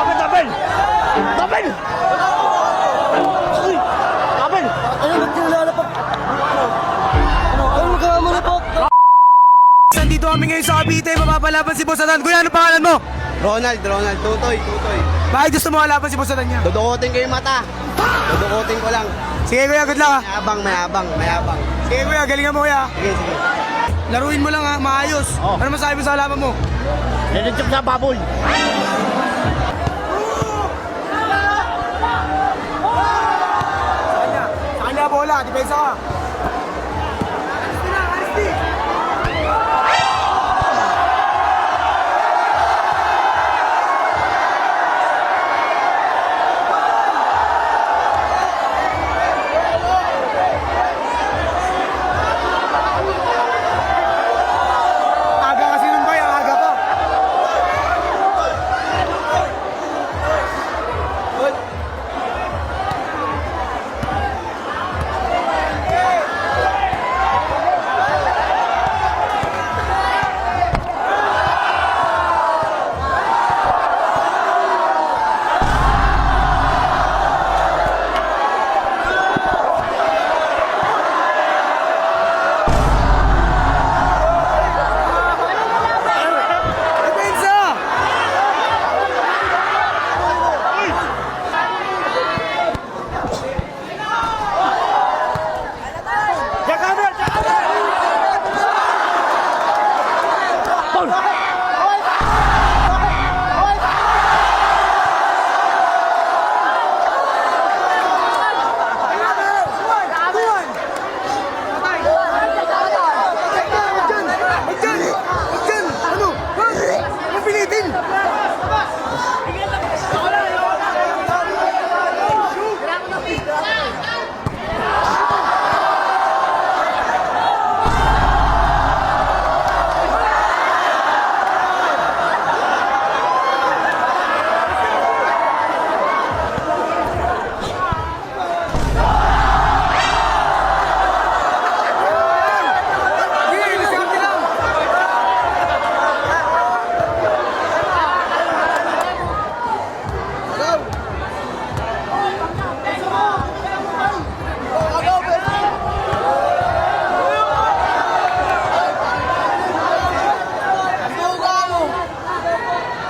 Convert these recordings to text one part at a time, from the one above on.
Tapin! Tapin! Tapin! Uy! Tapin! Ano ba't nilalapag? Ano magawa mo na po? Nandito kami ngayon sa Cavite, mapapalaban si Boss Adan. Kuya, ano pangalan mo? Ronald, Tutoy. Bakit gusto mo kalaban si Boss Adan niya? Dudukotin ko yung mata. Dudukotin ko lang. Sige kuya, good luck ha. Mayabang. Sige kuya, galingan mo kuya. Sige. Laruin mo lang ha, maayos. Oh. Ano masabi mo sa kalaban mo? Nilitsip sa baboy. Sa kanya bola, depensa ka. Aga kasi nun ba, ang aga pa. Depensa!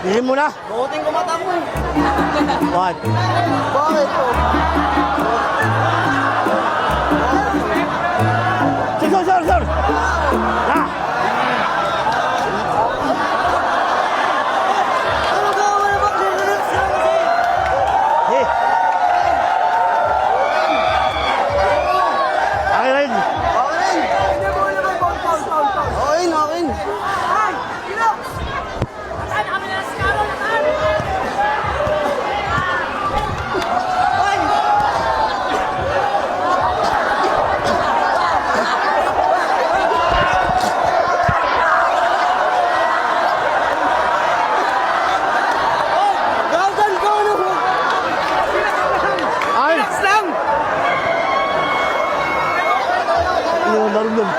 Bilhin mo na. Dudukotin ko mata mo. What? Bakit po? Sige, sir! Ha? Ano magawa mo na po? Relax lang kasi. Eh. Akin rin. Okay. Gagan ka ano? Ay! Relax lang! Ano yung laro nun?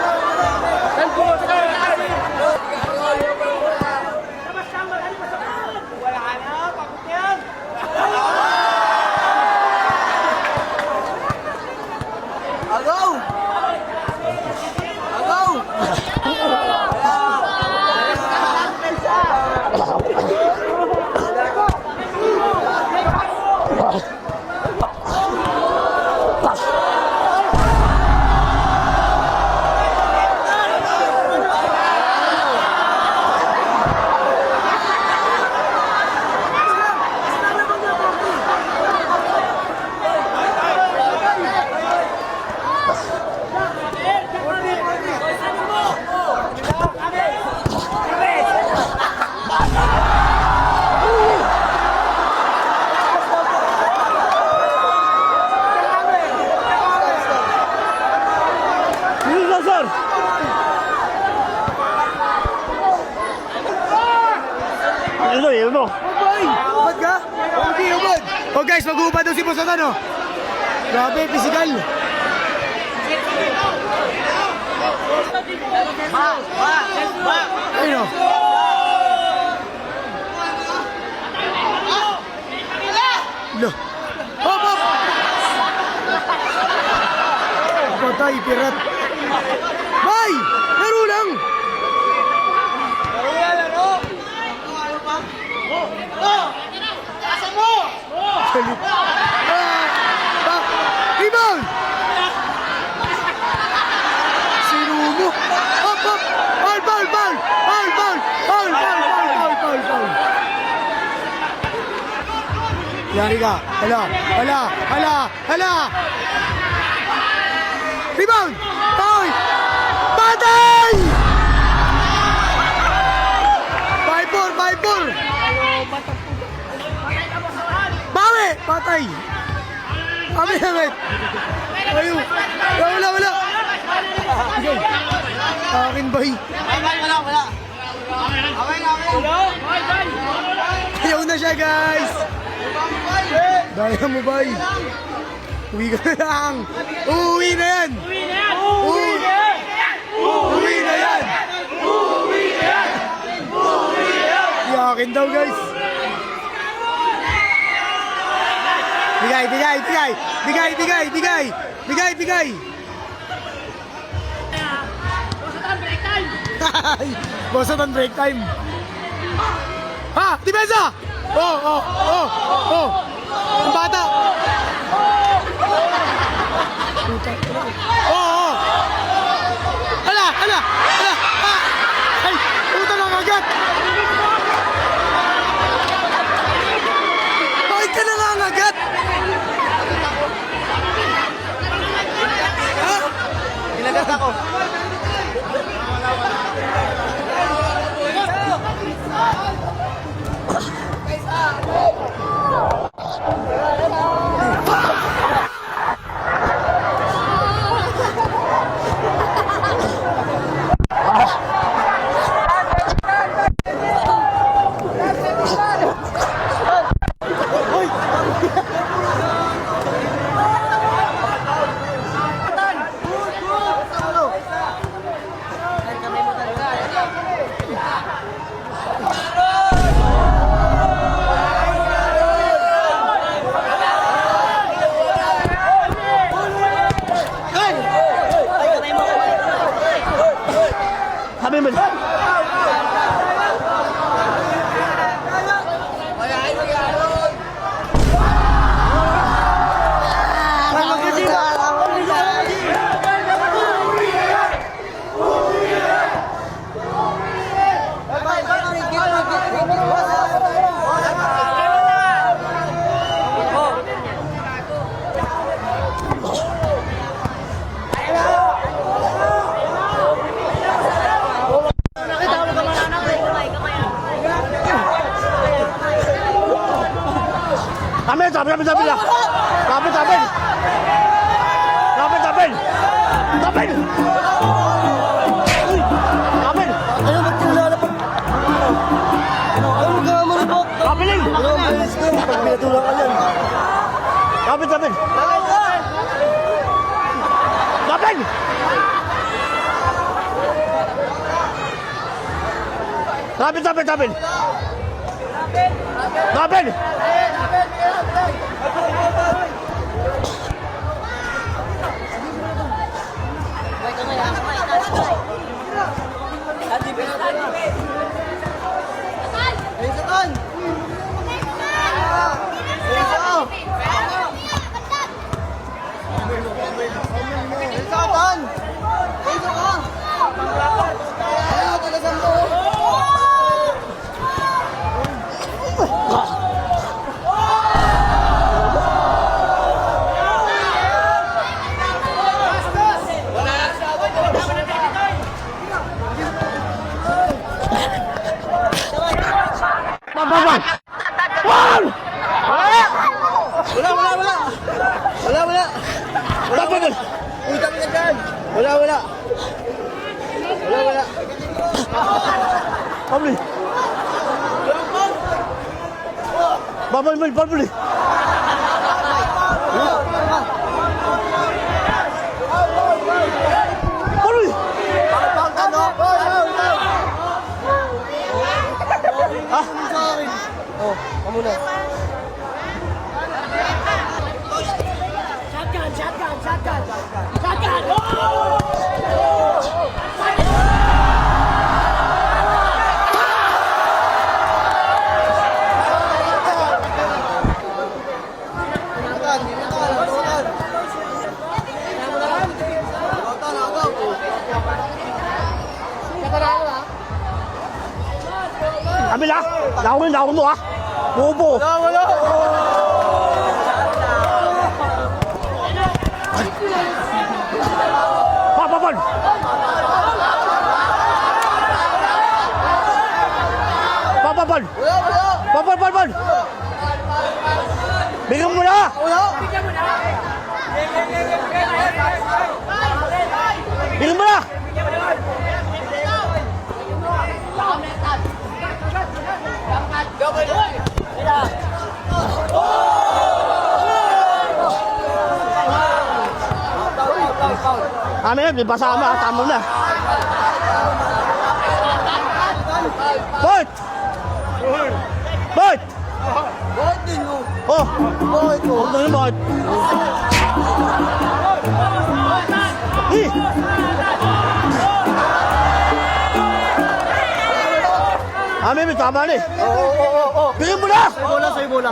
Agaw! Bilhin na, sir! Yun mo. Ubad ka? Okay, ubad. Oh guys, mag-uubad daw si Boss Adan oh. Grabe, physical. Ayun oh. Bay, pirat. Bay! Laro lang! Galit. Rebound! Sinumo. Hop, hop! Foul, foul, foul! Foul, foul! Foul, foul, foul, foul, foul, foul! Yari ka. Hala, hala, hala, hala! Rebound! Foul! Patay! 5-4, 5-4! Bawi! Patay! Kami namin! Ayun! Wala, wala! Sige! Akin ba eh? Wala. Ayaw na siya, guys! Daya mo ba eh? Uwi ka na lang! Uuwi na yan! Uuwi na yan! Iyakin daw, guys! Bigay, bigay, bigay! Bigay, bigay, bigay! Bigay, bigay! Bosatan break time! Ha! Depensa! Oh, oh, oh, oh! Ang bata! Oh, oh! Hala, hala, hala! Ah! Ay! Puta ng agat! Bakit ka nangangagat? Ha? Ginagat ako. Sabi mo. Amin, sabi lang. Sabi. Ayaw magtilalapag. Ayaw magkamaripot. Kapiling! Ayaw malis ko. Pag pinatulang ka yan. Kapit! Kapit! Babal. Shotgun. Kabila! Lawin mo ah! Bobo! Wala! Papapal! Papapal! Papapal! Bigyan mo na! Bigyan mo na! Amin, di basa mo, tama na. Bart! Bart! Bakit din mo? Oh! Bakit mo? Huwag na yun, Bart. Eh! Amin, may tama na eh. Oo. Bigyan mo na! Sa'yo bola.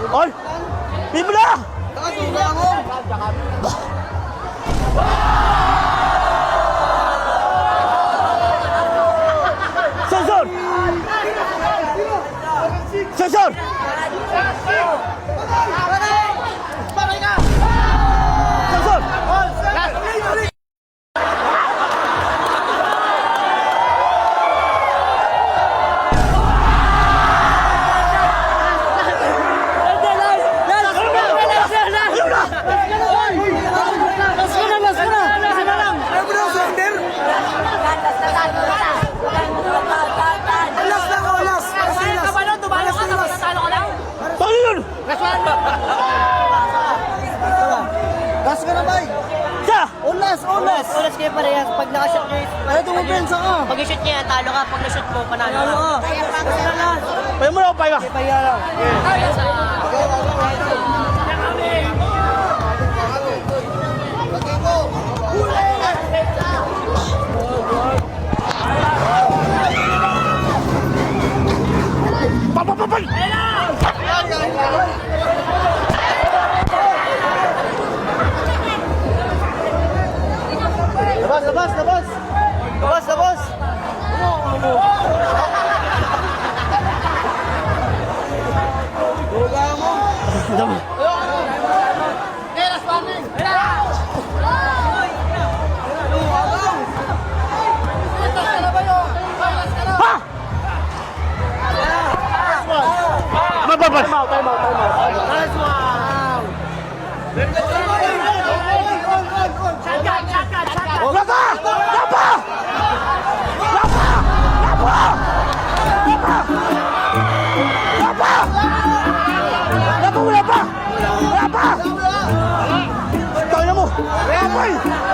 Ol! Bigyan mo na! Nakasuga ako. Sensor! Sensor! Sensor! Paano yun? Gas ka na, bay. Sa! Ulas. Ulas kayo parehas. Pag nakashot nyo, Ay, tumupensa ka. pag i-shoot niya, talo ka. Pag na-shoot mo, panalo Ano ka. ka? Payo mo na, payo ka. Pahiya lang. Papapapal! Labas. Buga mo. Dami. Ha! Papapal! Lapa! Lapa! Lapa! Lapa! Lapa! Lapa! Lapa! Wala pa! Wala pa! Tayo na mo! Lapa!